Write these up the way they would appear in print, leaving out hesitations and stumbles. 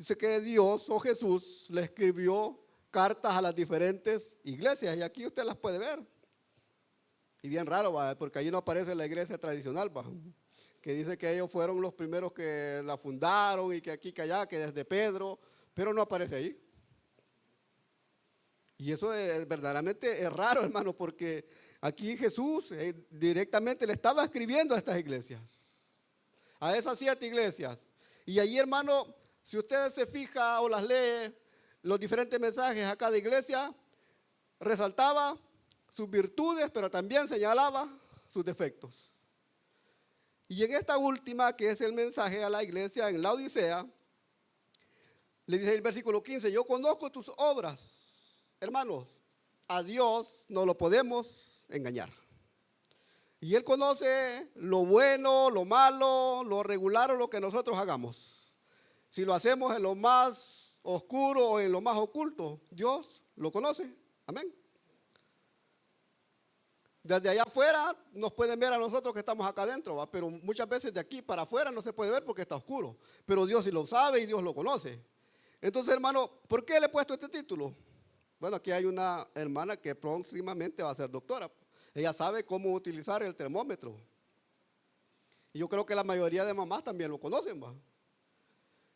dice que Dios o Jesús le escribió cartas a las diferentes iglesias y aquí usted las puede ver. Y bien raro, ¿va? Porque allí no aparece la iglesia tradicional, ¿va? Que dice que ellos fueron los primeros que la fundaron y que aquí, que allá, que desde Pedro, pero no aparece ahí. Y eso verdaderamente es raro, hermano, porque aquí Jesús directamente le estaba escribiendo a estas iglesias, a esas 7 iglesias. Y allí, hermano, si usted se fija o las lee, los diferentes mensajes a cada iglesia, resaltaba sus virtudes, pero también señalaba sus defectos. Y en esta última, que es el mensaje a la iglesia en la Odisea, le dice el versículo 15, yo conozco tus obras. Hermanos, a Dios no lo podemos engañar. Y Él conoce lo bueno, lo malo, lo regular o lo que nosotros hagamos. Si lo hacemos en lo más oscuro o en lo más oculto, Dios lo conoce. Amén. Desde allá afuera nos pueden ver a nosotros que estamos acá adentro, ¿va? Pero muchas veces de aquí para afuera no se puede ver porque está oscuro. Pero Dios sí lo sabe y Dios lo conoce. Entonces, hermano, ¿por qué le he puesto este título? Bueno, aquí hay una hermana que próximamente va a ser doctora. Ella sabe cómo utilizar el termómetro. Y yo creo que la mayoría de mamás también lo conocen, ¿va?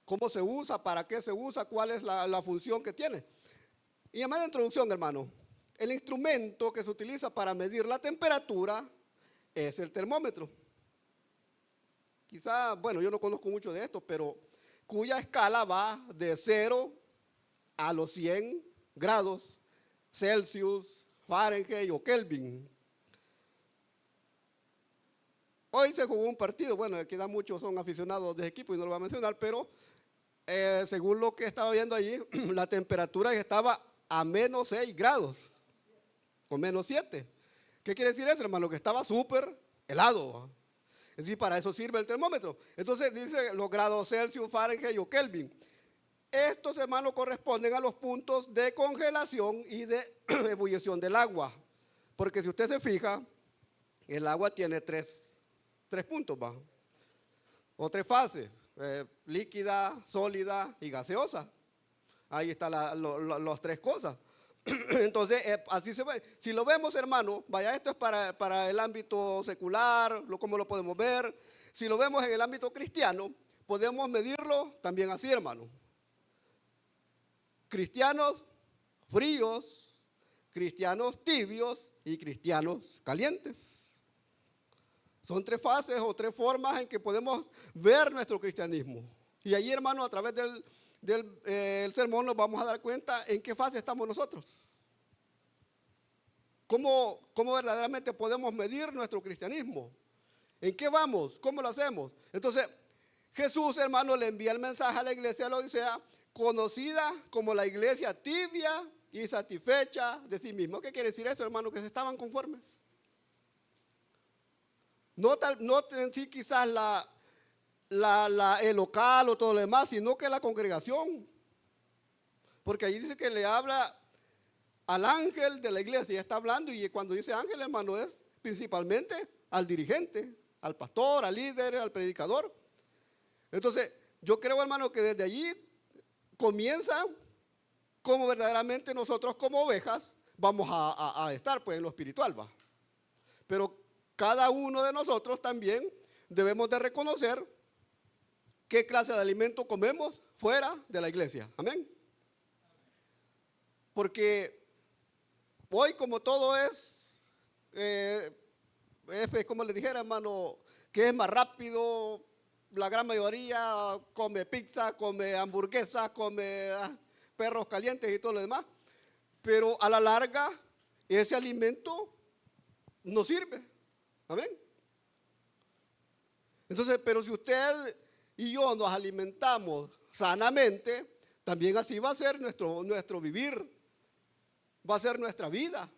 ¿Cómo se usa? ¿Para qué se usa? ¿Cuál es la función que tiene? Y además de introducción, hermano, el instrumento que se utiliza para medir la temperatura es el termómetro. Quizá, bueno, yo no conozco mucho de esto, pero cuya escala va de 0 a los 100 grados Celsius, Fahrenheit o Kelvin. Hoy se jugó un partido, bueno, aquí da muchos son aficionados de equipo y no lo voy a mencionar, pero según lo que estaba viendo allí, la temperatura estaba a menos 6 grados, o menos 7. ¿Qué quiere decir eso, hermano? Que estaba súper helado. Es decir, para eso sirve el termómetro. Entonces dice los grados Celsius, Fahrenheit o Kelvin. Estos, hermanos, corresponden a los puntos de congelación y de ebullición del agua. Porque si usted se fija, el agua tiene tres puntos, ¿va? O 3 fases, líquida, sólida y gaseosa. Ahí están las 3 cosas. Entonces, así se ve. Si lo vemos, hermano, vaya, esto es para el ámbito secular, cómo lo podemos ver. Si lo vemos en el ámbito cristiano, podemos medirlo también así, hermano. Cristianos fríos, cristianos tibios y cristianos calientes. Son 3 fases o 3 formas en que podemos ver nuestro cristianismo. Y allí, hermano, a través del sermón nos vamos a dar cuenta en qué fase estamos nosotros. ¿Cómo verdaderamente podemos medir nuestro cristianismo? ¿En qué vamos? ¿Cómo lo hacemos? Entonces, Jesús, hermano, le envía el mensaje a la iglesia de la Odisea, conocida como la iglesia tibia y satisfecha de sí mismo. ¿Qué quiere decir eso, hermano? Que se estaban conformes. No en sí quizás el local o todo lo demás, sino que la congregación. Porque allí dice que le habla al ángel de la iglesia, ya está hablando, y cuando dice ángel, hermano, es principalmente al dirigente, al pastor, al líder, al predicador. Entonces, yo creo, hermano, que desde allí comienza como verdaderamente nosotros como ovejas vamos a estar pues en lo espiritual, va. Pero cada uno de nosotros también debemos de reconocer qué clase de alimento comemos fuera de la iglesia. Amén. Porque hoy como todo es como les dijera, hermano, que es más rápido, la gran mayoría come pizza, come hamburguesa, come perros calientes y todo lo demás. Pero a la larga ese alimento no sirve. Amén. Entonces, pero si usted y yo nos alimentamos sanamente, también así va a ser nuestro vivir, va a ser nuestra vida.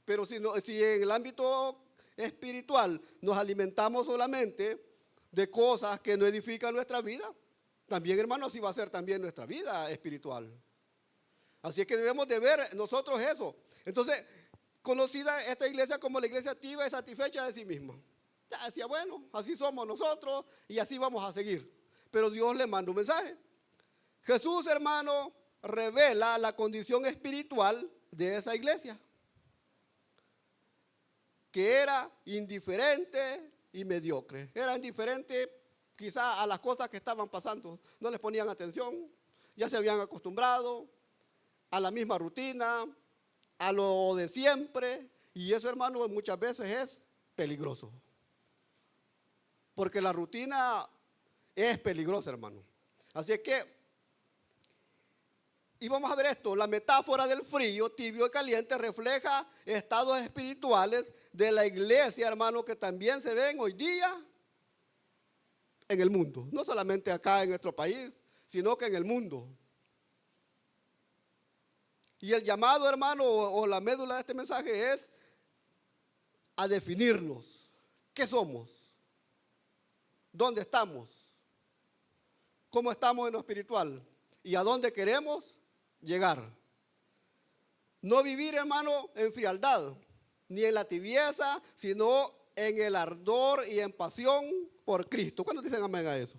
Pero si en el ámbito espiritual nos alimentamos solamente de cosas que no edifican nuestra vida, también, hermano, así va a ser también nuestra vida espiritual. Así es que debemos de ver nosotros eso. Entonces, conocida esta iglesia como la iglesia tibia y satisfecha de sí misma. Ya decía, bueno, así somos nosotros y así vamos a seguir. Pero Dios le manda un mensaje. Jesús, hermano, revela la condición espiritual de esa iglesia, que era indiferente y mediocre. Era indiferente quizá a las cosas que estaban pasando. No les ponían atención, ya se habían acostumbrado a la misma rutina, a lo de siempre. Y eso, hermano, muchas veces es peligroso. Porque la rutina es peligrosa, hermano. Así que, y vamos a ver esto, la metáfora del frío, tibio y caliente refleja estados espirituales de la iglesia, hermano, que también se ven hoy día en el mundo. No solamente acá en nuestro país, sino que en el mundo. Y el llamado, hermano, o la médula de este mensaje es a definirnos. ¿Qué somos? ¿Dónde estamos? ¿Cómo estamos en lo espiritual? ¿Y a dónde queremos llegar? No vivir, hermano, en frialdad, ni en la tibieza, sino en el ardor y en pasión por Cristo. ¿Cuántos dicen amén a eso?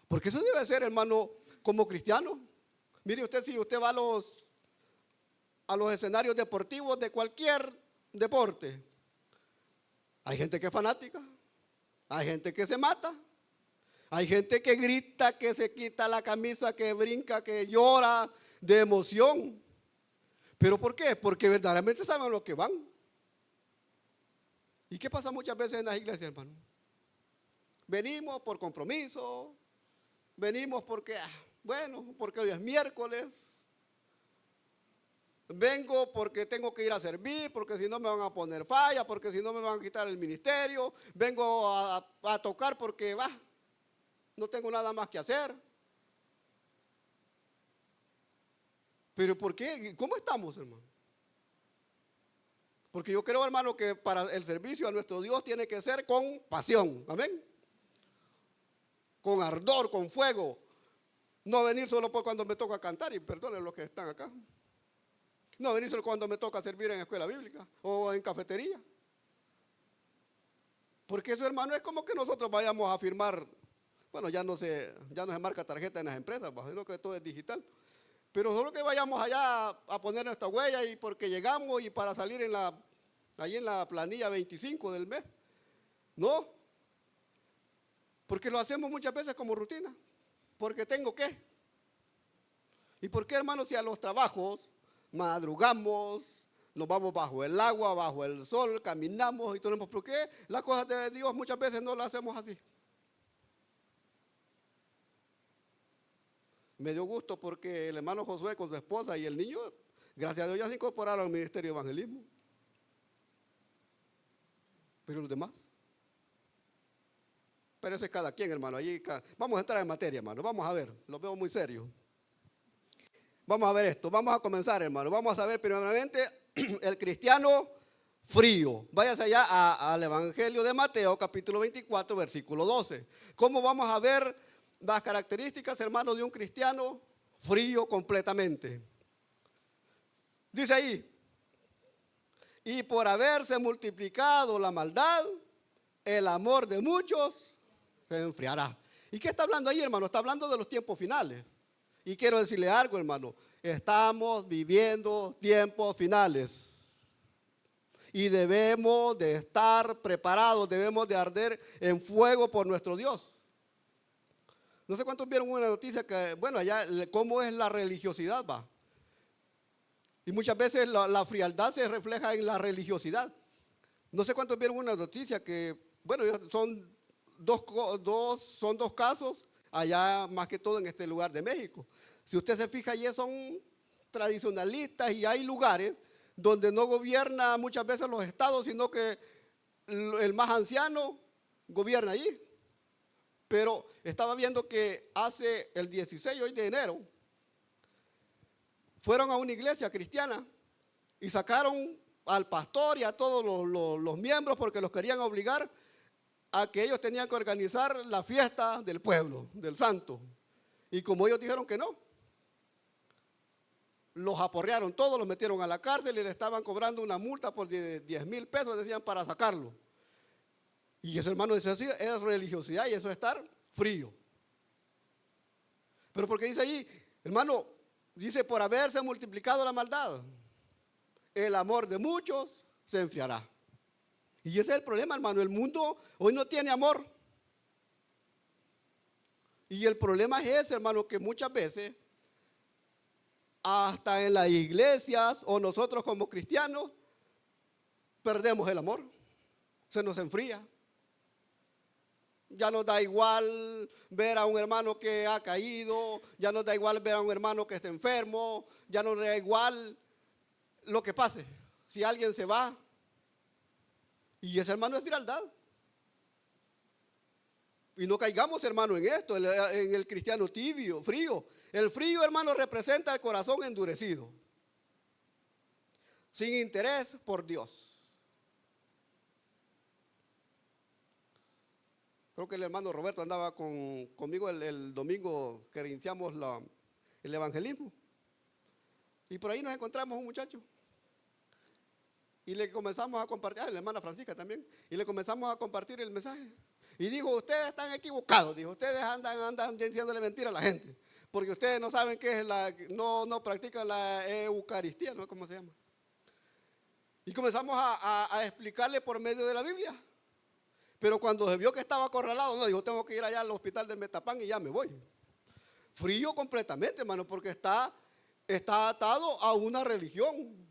Porque eso debe ser, hermano, como cristiano. Mire usted, si usted va a los escenarios deportivos de cualquier deporte, hay gente que es fanática, hay gente que se mata, hay gente que grita, que se quita la camisa, que brinca, que llora de emoción. ¿Pero por qué? Porque verdaderamente saben a lo que van. ¿Y qué pasa muchas veces en las iglesias, hermano? Venimos por compromiso, venimos porque, porque hoy es miércoles. Vengo porque tengo que ir a servir, porque si no me van a poner falla, porque si no me van a quitar el ministerio. Vengo a tocar porque no tengo nada más que hacer. ¿Pero por qué? ¿Cómo estamos, hermano? Porque yo creo, hermano, que para el servicio a nuestro Dios tiene que ser con pasión. Amén. Con ardor, con fuego. No venir solo por cuando me toca cantar, y perdonen los que están acá. No venir solo cuando me toca servir en escuela bíblica o en cafetería. Porque eso, hermano, es como que nosotros vayamos a firmar. Bueno, ya no se marca tarjeta en las empresas, sino que todo es digital. Pero solo que vayamos allá a poner nuestra huella y porque llegamos y para salir ahí en la planilla 25 del mes. No. Porque lo hacemos muchas veces como rutina. Porque tengo que. ¿Y por qué, hermano, si a los trabajos madrugamos, nos vamos bajo el agua, bajo el sol, caminamos y todo? ¿Por qué las cosas de Dios muchas veces no las hacemos así? Me dio gusto porque el hermano Josué con su esposa y el niño, gracias a Dios, ya se incorporaron al ministerio de evangelismo. Pero los demás, pero eso es cada quien, hermano. Vamos a entrar en materia, hermano. Vamos a ver, lo veo muy serio. Vamos a ver esto, vamos a comenzar, hermano. Vamos a ver primeramente el cristiano frío. Váyase allá al Evangelio de Mateo, capítulo 24, versículo 12. ¿Cómo vamos a ver las características, hermano, de un cristiano frío completamente? Dice ahí: y por haberse multiplicado la maldad, el amor de muchos se enfriará. ¿Y qué está hablando ahí, hermano? Está hablando de los tiempos finales. Y quiero decirle algo, hermano. Estamos viviendo tiempos finales. Y debemos de estar preparados, debemos de arder en fuego por nuestro Dios. No sé cuántos vieron una noticia que, allá cómo es la religiosidad, Y muchas veces la frialdad se refleja en la religiosidad. No sé cuántos vieron una noticia que, son dos casos allá, más que todo en este lugar de México. Si usted se fija, allí son tradicionalistas y hay lugares donde no gobierna muchas veces los estados, sino que el más anciano gobierna allí. Pero estaba viendo que hace el 16 hoy de enero, fueron a una iglesia cristiana y sacaron al pastor y a todos los miembros porque los querían obligar a que ellos tenían que organizar la fiesta del pueblo, del santo. Y como ellos dijeron que no, los aporrearon todos, los metieron a la cárcel y le estaban cobrando una multa por 10,000 pesos, decían, para sacarlo. Y eso, hermano, dice así, es religiosidad y eso es estar frío. Pero porque dice ahí, hermano, dice por haberse multiplicado la maldad, el amor de muchos se enfriará. Y ese es el problema, hermano. El mundo hoy no tiene amor. Y el problema es ese, hermano, que muchas veces, hasta en las iglesias o nosotros como cristianos, perdemos el amor. Se nos enfría. Ya nos da igual ver a un hermano que ha caído, ya nos da igual ver a un hermano que está enfermo, ya nos da igual lo que pase. Si alguien se va, y ese hermano es frialdad. Y no caigamos, hermano, en esto, en el cristiano tibio, frío. El frío, hermano, representa el corazón endurecido, sin interés por Dios. Creo que el hermano Roberto andaba conmigo el domingo que iniciamos el evangelismo. Y por ahí nos encontramos un muchacho. Y le comenzamos a compartir, la hermana Francisca también, y le comenzamos a compartir el mensaje. Y dijo, ustedes están equivocados, dijo, ustedes andan diciéndole mentira a la gente, porque ustedes no saben qué es no practican la Eucaristía, ¿no? ¿Cómo se llama? Y comenzamos a explicarle por medio de la Biblia. Pero cuando se vio que estaba acorralado, no, dijo, tengo que ir allá al hospital de Metapán y ya me voy. Frío completamente, hermano, porque está atado a una religión.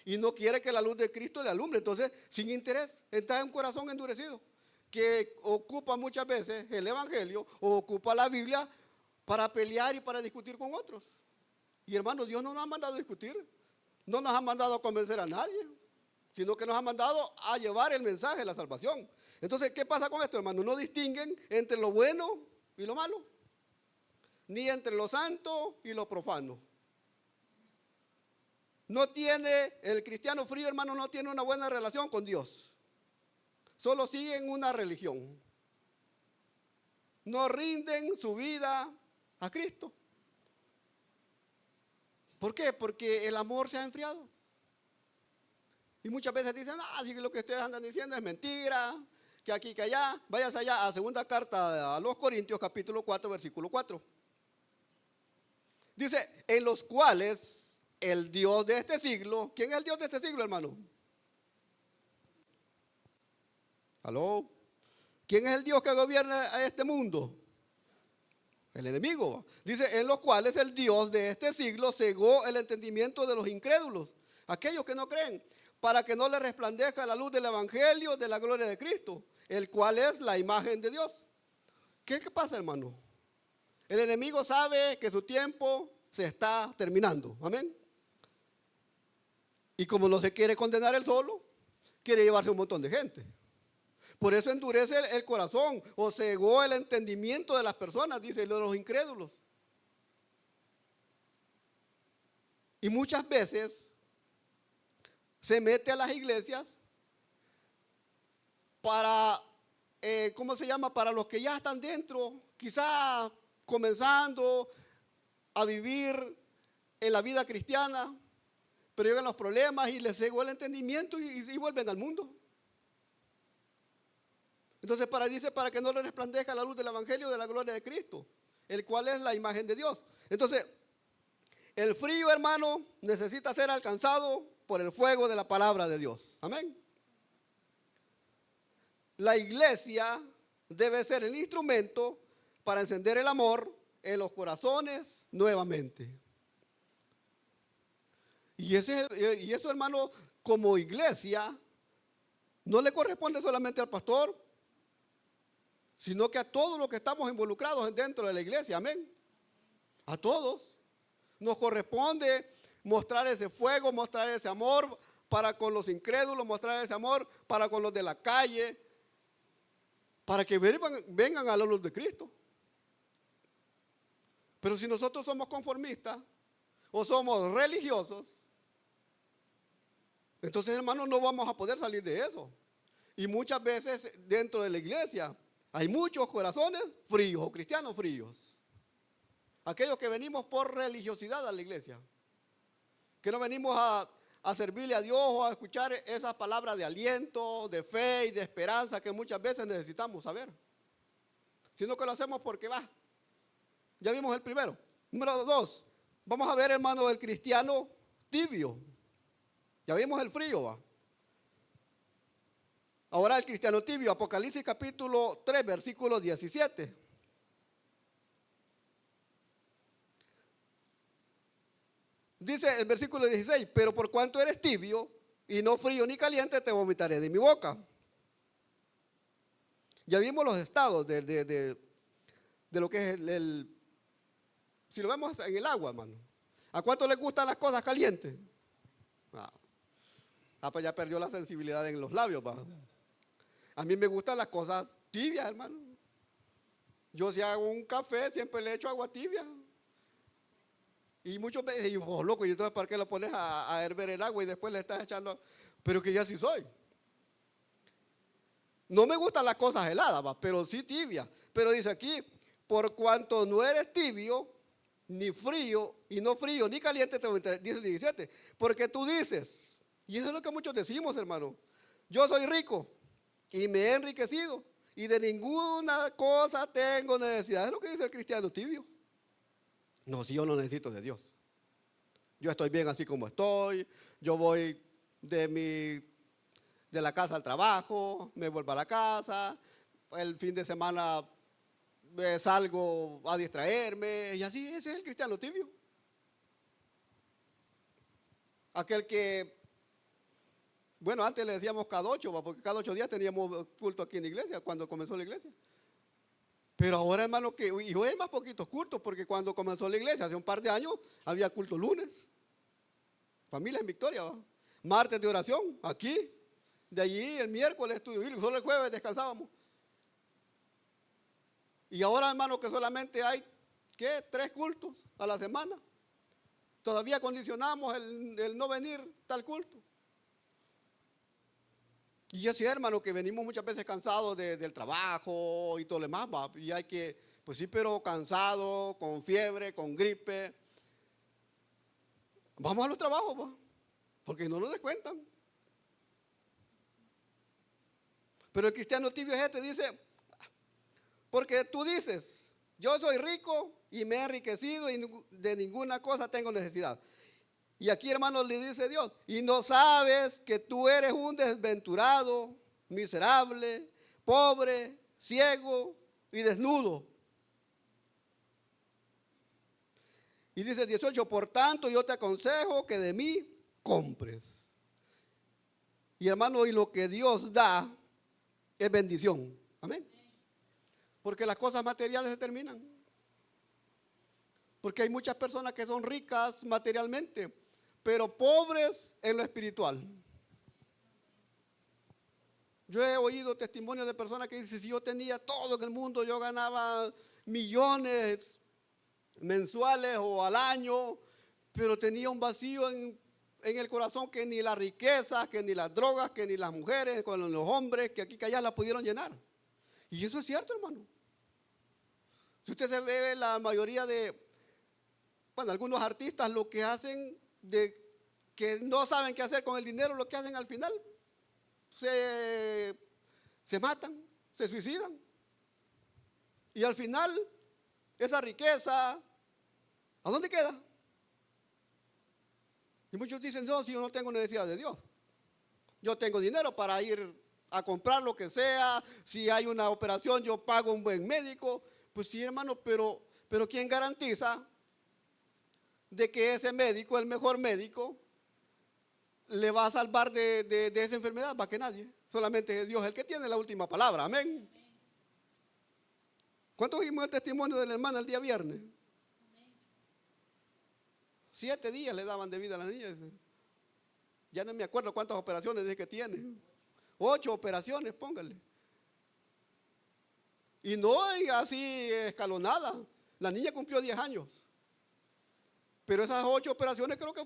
Y no quiere que la luz de Cristo le alumbre. Entonces, sin interés, está en un corazón endurecido, que ocupa muchas veces el evangelio o ocupa la Biblia para pelear y para discutir con otros. Y hermano, Dios no nos ha mandado a discutir, no nos ha mandado a convencer a nadie, sino que nos ha mandado a llevar el mensaje de la salvación. Entonces, ¿qué pasa con esto, hermano? No distinguen entre lo bueno y lo malo, ni entre lo santo y lo profano. No tiene, el cristiano frío, hermano, no tiene una buena relación con Dios. Solo siguen una religión. No rinden su vida a Cristo. ¿Por qué? Porque el amor se ha enfriado. Y muchas veces dicen, si lo que ustedes andan diciendo es mentira, que aquí, que allá. Váyase allá a segunda carta a los Corintios, capítulo 4, versículo 4. Dice, en los cuales el Dios de este siglo, ¿quién es el Dios de este siglo, hermano? ¿Aló? ¿Quién es el Dios que gobierna a este mundo? El enemigo. Dice, en los cuales el Dios de este siglo cegó el entendimiento de los incrédulos, aquellos que no creen, para que no les resplandezca la luz del evangelio de la gloria de Cristo, el cual es la imagen de Dios. ¿Qué pasa, hermano? El enemigo sabe que su tiempo se está terminando. Amén. Y como no se quiere condenar él solo, quiere llevarse un montón de gente. Por eso endurece el corazón o cegó el entendimiento de las personas, dice, de los incrédulos. Y muchas veces se mete a las iglesias para, ¿cómo se llama? Para los que ya están dentro, quizás comenzando a vivir en la vida cristiana, pero llegan los problemas y les cegó el entendimiento y vuelven al mundo. Entonces dice, para que no le resplandezca la luz del evangelio de la gloria de Cristo, el cual es la imagen de Dios. Entonces, el frío, hermano, necesita ser alcanzado por el fuego de la palabra de Dios. Amén. La iglesia debe ser el instrumento para encender el amor en los corazones nuevamente. Y eso, hermano, como iglesia, no le corresponde solamente al pastor, sino que a todos los que estamos involucrados dentro de la iglesia. Amén. A todos nos corresponde mostrar ese fuego, mostrar ese amor para con los incrédulos, mostrar ese amor para con los de la calle, para que vengan a la luz de Cristo. Pero si nosotros somos conformistas o somos religiosos, entonces, hermanos, no vamos a poder salir de eso. Y muchas veces dentro de la iglesia hay muchos corazones fríos o cristianos fríos. Aquellos que venimos por religiosidad a la iglesia, que no venimos a servirle a Dios o a escuchar esas palabras de aliento, de fe y de esperanza que muchas veces necesitamos saber, sino que lo hacemos porque Ya vimos el primero. Número 2, vamos a ver, hermano, el cristiano tibio. Ya vimos el frío, ¿va? Ahora el cristiano tibio, Apocalipsis capítulo 3, versículo 17. Dice el versículo 16, pero por cuanto eres tibio y no frío ni caliente, te vomitaré de mi boca. Ya vimos los estados de lo que es si lo vemos en el agua, hermano. ¿A cuánto les gustan las cosas calientes? Pues ya perdió la sensibilidad en los labios, ¿va? A mí me gustan las cosas tibias, hermano. Yo si hago un café, siempre le echo agua tibia. Y muchos me dicen, oh, loco, ¿y entonces para qué lo pones a hervir el agua y después le estás echando? Pero que ya sí soy. No me gustan las cosas heladas, ¿va? Pero sí tibias. Pero dice aquí, por cuanto no eres tibio, ni frío, y no frío, ni caliente, dice el 17. Porque tú dices, y eso es lo que muchos decimos, hermano, yo soy rico y me he enriquecido y de ninguna cosa tengo necesidad. Es lo que dice el cristiano tibio. No, si yo no necesito de Dios. Yo estoy bien así como estoy. Yo voy de la casa al trabajo, me vuelvo a la casa. El fin de semana salgo a distraerme. Y así, ese es el cristiano tibio. Aquel que, bueno, antes le decíamos cada 8, porque cada 8 días teníamos culto aquí en la iglesia, cuando comenzó la iglesia. Pero ahora, hermano, que y hoy hay más poquitos cultos, porque cuando comenzó la iglesia, hace un par de años, había culto lunes. Familia en Victoria, ¿va? Martes de oración, aquí. De allí el miércoles estudio bíblico, solo el jueves descansábamos. Y ahora, hermano, que solamente hay, ¿qué? 3 cultos a la semana. Todavía condicionamos el no venir tal culto. Y yo sí, hermano, que venimos muchas veces cansados del trabajo y todo lo demás, ¿va? Y hay que, pues sí, pero cansado, con fiebre, con gripe. Vamos a los trabajos, ¿va? Porque no nos descuentan. Pero el cristiano tibio es dice, porque tú dices, yo soy rico y me he enriquecido y de ninguna cosa tengo necesidad. Y aquí, hermanos, le dice Dios, y no sabes que tú eres un desventurado, miserable, pobre, ciego y desnudo. Y dice el 18, por tanto yo te aconsejo que de mí compres. Y hermano, y lo que Dios da es bendición. Amén. Porque las cosas materiales se terminan. Porque hay muchas personas que son ricas materialmente, pero pobres en lo espiritual. Yo he oído testimonios de personas que dicen, si yo tenía todo en el mundo, yo ganaba millones mensuales o al año, pero tenía un vacío en el corazón que ni la riqueza, que ni las drogas, que ni las mujeres, con los hombres, que aquí que allá la pudieron llenar. Y eso es cierto, hermano. Si usted se ve la mayoría bueno, algunos artistas lo que hacen que no saben qué hacer con el dinero, lo que hacen al final, se matan, se suicidan. Y al final, esa riqueza, ¿a dónde queda? Y muchos dicen, no, si yo no tengo necesidad de Dios. Yo tengo dinero para ir a comprar lo que sea. Si hay una operación, yo pago un buen médico. Pues sí, hermano, pero ¿quién garantiza de que ese médico, el mejor médico, le va a salvar de esa enfermedad? Para que nadie. Solamente Dios es el que tiene la última palabra. Amén. ¿Cuántos oímos el testimonio de la hermana el día viernes? 7 días le daban de vida a la niña. Ya no me acuerdo cuántas operaciones dice que tiene. 8 operaciones, póngale. Y no así escalonada. La niña cumplió 10 años. Pero esas 8 operaciones creo que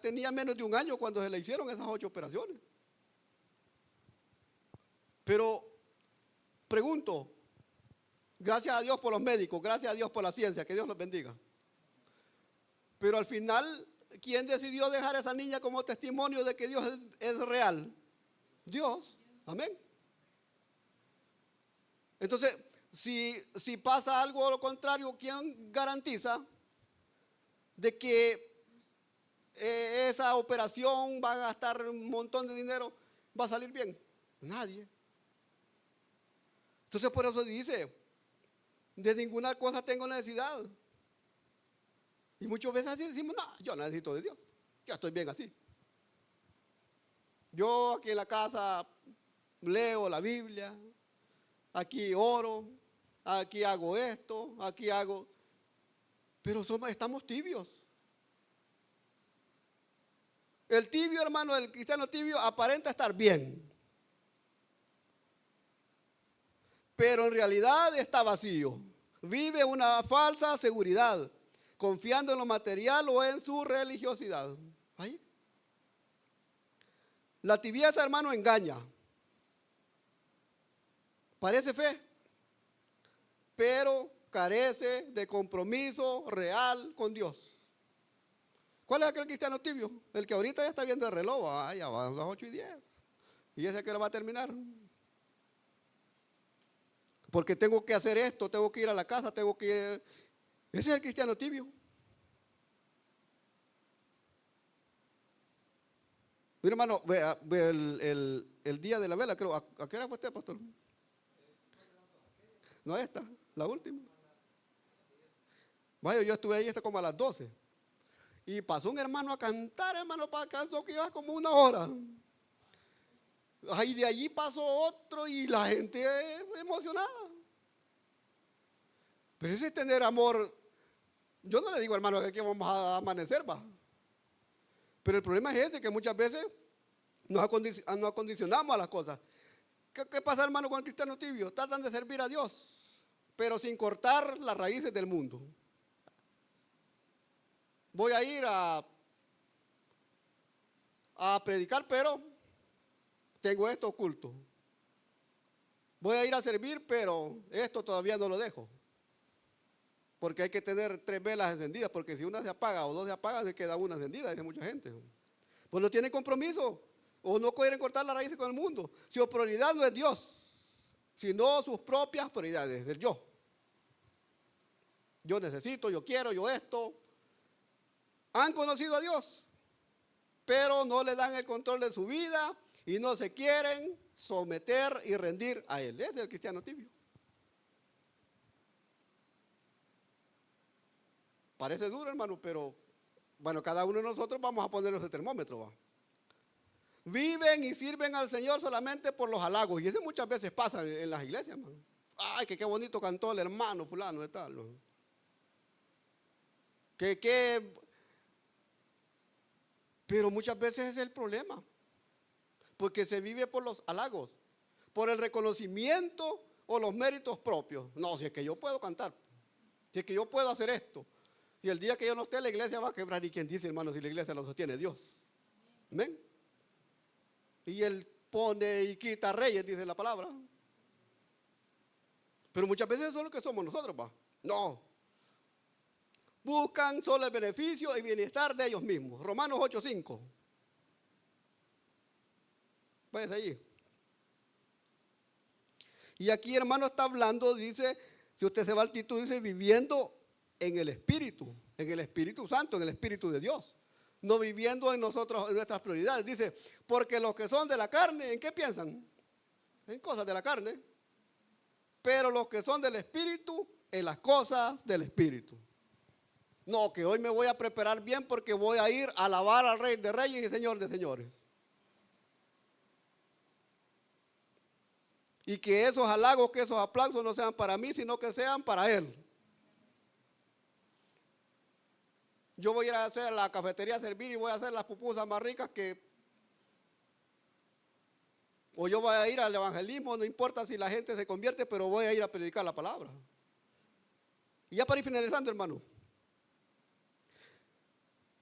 tenía menos de un año cuando se le hicieron esas 8 operaciones. Pero pregunto, gracias a Dios por los médicos, gracias a Dios por la ciencia, que Dios los bendiga. Pero al final, ¿quién decidió dejar a esa niña como testimonio de que Dios es real? Dios. Amén. Entonces, Si pasa algo a lo contrario, ¿quién garantiza de que esa operación va a gastar un montón de dinero, va a salir bien? Nadie. Entonces por eso dice, de ninguna cosa tengo necesidad. Y muchas veces así decimos, no, yo no necesito de Dios, yo estoy bien así. Yo aquí en la casa leo la Biblia, aquí oro, aquí hago esto, aquí hago, pero estamos tibios. El tibio, hermano, el cristiano tibio aparenta estar bien, pero en realidad está vacío. Vive una falsa seguridad, confiando en lo material o en su religiosidad. ¿Ahí? La tibieza, hermano, engaña. Parece fe, pero carece de compromiso real con Dios. ¿Cuál es aquel cristiano tibio? El que ahorita ya está viendo el reloj. Ya van las 8:10. ¿Y ese que lo va a terminar? Porque tengo que hacer esto, tengo que ir a la casa, tengo que ir. Ese es el cristiano tibio. Mira, hermano, ve el día de la vela, creo. ¿A qué hora fue usted, pastor? No, esta, la última. Vaya, yo estuve ahí hasta como a las 12. Y pasó un hermano a cantar, hermano, para acá, que iba como 1 hora. Y de allí pasó otro y la gente emocionada. Pero ese es tener amor. Yo no le digo, hermano, que aquí vamos a amanecer, va. Pero el problema es ese, que muchas veces nos acondicionamos a las cosas. ¿Qué pasa, hermano, con el cristiano tibio? Tratan de servir a Dios, pero sin cortar las raíces del mundo. Voy a ir a predicar, pero tengo esto oculto. Voy a ir a servir, pero esto todavía no lo dejo. Porque hay que tener 3 velas encendidas, porque si una se apaga o 2 se apagan, se queda una encendida, dice mucha gente. Pues no tienen compromiso, o no quieren cortar las raíces con el mundo. Su prioridad no es Dios, sino sus propias prioridades, del yo. Yo necesito, yo quiero, yo esto. Han conocido a Dios, pero no le dan el control de su vida y no se quieren someter y rendir a Él. Ese es el cristiano tibio. Parece duro, hermano, pero bueno, cada uno de nosotros vamos a poner ese termómetro, ¿va? Viven y sirven al Señor solamente por los halagos. Y eso muchas veces pasa en las iglesias, hermano. Ay, que qué bonito cantó el hermano fulano de tal, ¿no? Pero muchas veces ese es el problema. Porque se vive por los halagos, por el reconocimiento o los méritos propios. No, si es que yo puedo cantar, si es que yo puedo hacer esto. Y el día que yo no esté, la iglesia va a quebrar. ¿Y quién dice, hermano, si la iglesia lo sostiene? Dios. Amén. Y Él pone y quita reyes, dice la palabra. Pero muchas veces eso es lo que somos nosotros, ¿va? No. Buscan solo el beneficio y bienestar de ellos mismos. Romanos 8:5. Váyase allí. Y aquí, hermano, está hablando, dice, si usted se va al título, dice, viviendo en el Espíritu Santo, en el Espíritu de Dios. No viviendo en nosotros, en nuestras prioridades. Dice, porque los que son de la carne, ¿en qué piensan? En cosas de la carne. Pero los que son del Espíritu, en las cosas del Espíritu. No, que hoy me voy a preparar bien porque voy a ir a alabar al Rey de Reyes y Señor de Señores. Y que esos halagos, que esos aplausos no sean para mí, sino que sean para Él. Yo voy a ir a hacer la cafetería a servir y voy a hacer las pupusas más ricas que... O yo voy a ir al evangelismo, no importa si la gente se convierte, pero voy a ir a predicar la palabra. Y ya para ir finalizando, hermano.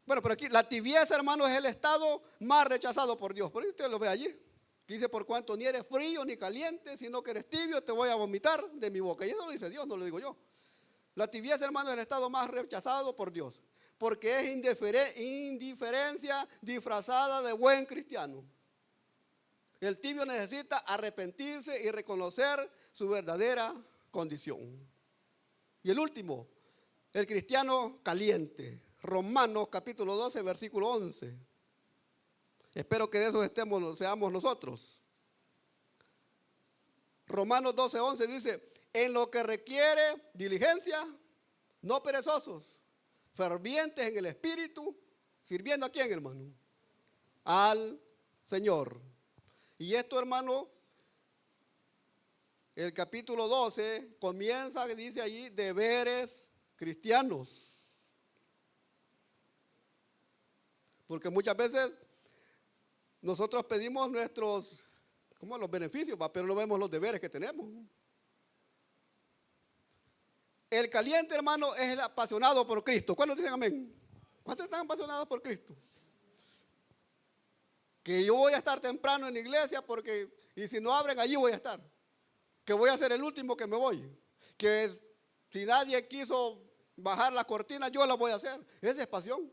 Bueno, pero aquí la tibieza, hermano, es el estado más rechazado por Dios. Por eso usted lo ve allí. Dice, por cuanto ni eres frío ni caliente, sino que eres tibio, te voy a vomitar de mi boca. Y eso lo dice Dios, no lo digo yo. La tibieza, hermano, es el estado más rechazado por Dios. Porque es indiferencia disfrazada de buen cristiano. El tibio necesita arrepentirse y reconocer su verdadera condición. Y el último, el cristiano caliente. Romanos capítulo 12, versículo 11. Espero que de eso seamos nosotros. Romanos 12, 11 dice, en lo que requiere diligencia, no perezosos, fervientes en el espíritu, sirviendo a quién, hermano, al Señor. Y esto, hermano, el capítulo 12 comienza, dice allí, deberes cristianos. Porque muchas veces nosotros pedimos nuestros, los beneficios, pero no vemos los deberes que tenemos. El caliente, hermano, es el apasionado por Cristo. ¿Cuántos dicen amén? ¿Cuántos están apasionados por Cristo? Que yo voy a estar temprano en la iglesia porque, y si no abren, allí voy a estar. Que voy a ser el último que me voy. Que si nadie quiso bajar la cortina, yo la voy a hacer. Esa es pasión.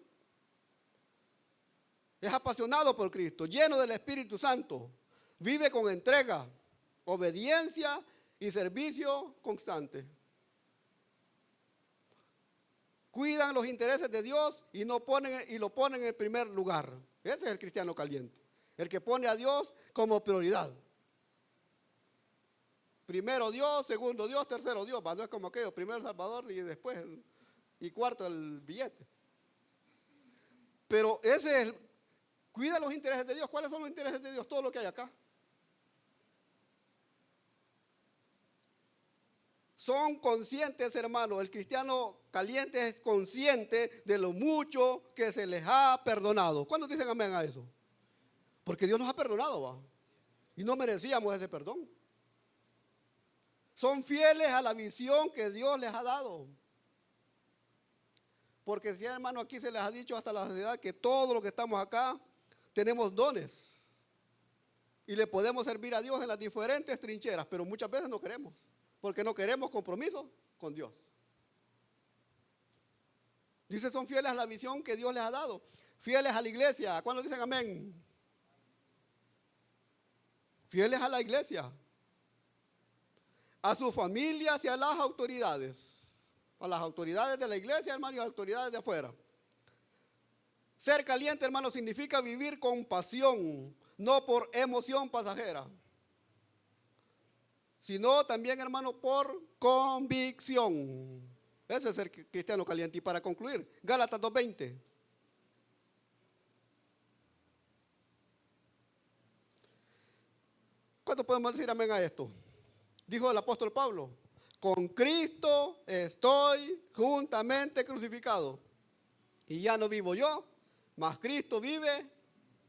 Es apasionado por Cristo, lleno del Espíritu Santo. Vive con entrega, obediencia y servicio constante. Cuidan los intereses de Dios y lo ponen en el primer lugar. Ese es el cristiano caliente. El que pone a Dios como prioridad. Primero Dios, segundo Dios, tercero Dios. No es como aquello, primero el Salvador y después y cuarto el billete. Pero ese es cuida los intereses de Dios. ¿Cuáles son los intereses de Dios? Todo lo que hay acá. Son conscientes, hermano. El cristiano caliente es consciente de lo mucho que se les ha perdonado. ¿Cuántos dicen amén a eso? Porque Dios nos ha perdonado, ¿va? Y no merecíamos ese perdón. Son fieles a la visión que Dios les ha dado. Porque si, hermano, aquí se les ha dicho hasta la sociedad que todo lo que estamos acá tenemos dones. Y le podemos servir a Dios en las diferentes trincheras, pero muchas veces no queremos. Porque no queremos compromiso con Dios. Dice, son fieles a la visión que Dios les ha dado. Fieles a la iglesia. ¿Cuándo dicen amén? Fieles a la iglesia. A sus familias y a las autoridades. A las autoridades de la iglesia, hermano, y a las autoridades de afuera. Ser caliente, hermano, significa vivir con pasión, no por emoción pasajera, sino también, hermano, por convicción. Ese es el cristiano caliente. Y para concluir, Gálatas 2:20. ¿Cuánto podemos decir amén a esto? Dijo el apóstol Pablo, con Cristo estoy juntamente crucificado. Y ya no vivo yo, mas Cristo vive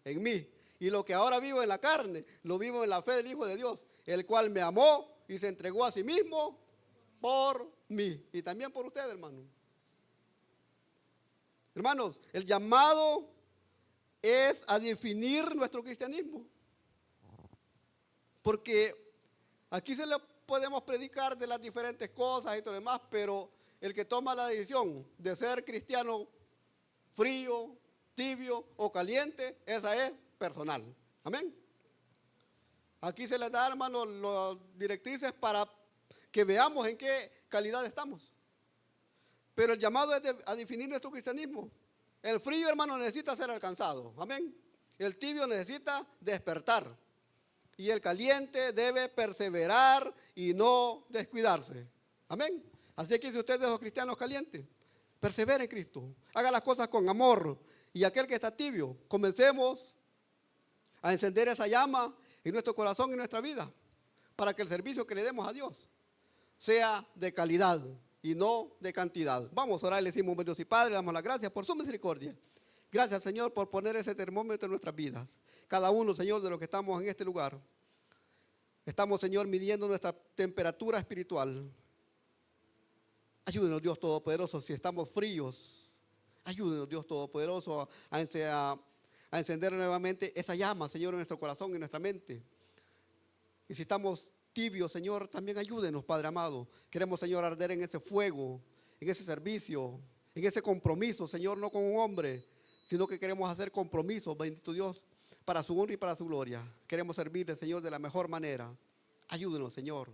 en mí. Y lo que ahora vivo en la carne, lo vivo en la fe del Hijo de Dios, el cual me amó y se entregó a sí mismo por mí. Y también por usted, hermano. Hermanos, el llamado es a definir nuestro cristianismo. Porque aquí se le podemos predicar de las diferentes cosas y todo lo demás, pero el que toma la decisión de ser cristiano frío, tibio o caliente, esa es personal. Amén. Aquí se les da, hermano, las directrices para que veamos en qué calidad estamos. Pero el llamado es a definir nuestro cristianismo. El frío, hermano, necesita ser alcanzado. Amén. El tibio necesita despertar. Y el caliente debe perseverar y no descuidarse. Amén. Así que si usted es de los cristianos calientes, persevere en Cristo. Haga las cosas con amor. Y aquel que está tibio, comencemos a encender esa llama en nuestro corazón y en nuestra vida, para que el servicio que le demos a Dios sea de calidad y no de cantidad. Vamos a orar, le decimos, Dios y Padre, le damos las gracias por su misericordia. Gracias, Señor, por poner ese termómetro en nuestras vidas. Cada uno, Señor, de los que estamos en este lugar, estamos, Señor, midiendo nuestra temperatura espiritual. Ayúdenos, Dios Todopoderoso, si estamos fríos. Ayúdenos, Dios Todopoderoso, a encender nuevamente esa llama, Señor, en nuestro corazón y en nuestra mente. Y si estamos tibios, Señor, también ayúdenos, Padre amado. Queremos, Señor, arder en ese fuego, en ese servicio, en ese compromiso, Señor, no con un hombre, sino que queremos hacer compromisos, bendito Dios, para su honra y para su gloria. Queremos servirle, Señor, de la mejor manera. Ayúdenos, Señor.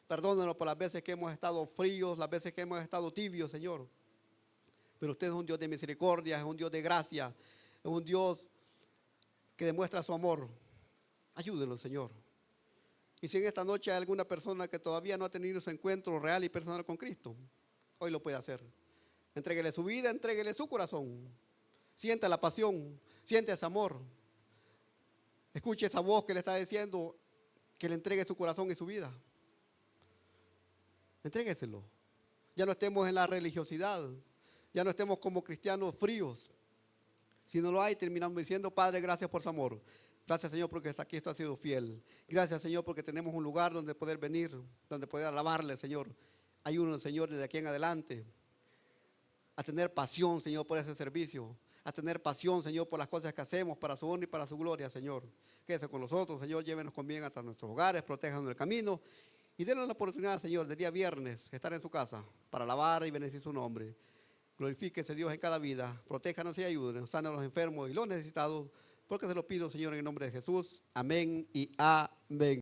Perdónenos por las veces que hemos estado fríos, las veces que hemos estado tibios, Señor. Pero usted es un Dios de misericordia, es un Dios de gracia, es un Dios que demuestra su amor. Ayúdenlo, Señor. Y si en esta noche hay alguna persona que todavía no ha tenido su encuentro real y personal con Cristo, hoy lo puede hacer. Entréguele su vida, entréguele su corazón. Sienta la pasión, siente ese amor. Escuche esa voz que le está diciendo que le entregue su corazón y su vida. Entrégueselo. Ya no estemos en la religiosidad. Ya no estemos como cristianos fríos. Si no lo hay, terminamos diciendo: Padre, gracias por su amor. Gracias, Señor, porque hasta aquí esto ha sido fiel. Gracias, Señor, porque tenemos un lugar donde poder venir, donde poder alabarle, Señor. Ayúdanos, Señor, desde aquí en adelante a tener pasión, Señor, por ese servicio. A tener pasión, Señor, por las cosas que hacemos para su honra y para su gloria, Señor. Quédese con nosotros, Señor. Llévenos con bien hasta nuestros hogares, protéjanos en el camino. Y denos la oportunidad, Señor, del día viernes, estar en su casa para alabar y bendecir su nombre. Glorifíquese Dios en cada vida. Protéjanos y ayúdenos. Sana a los enfermos y los necesitados. Porque se lo pido, Señor, en el nombre de Jesús. Amén y amén.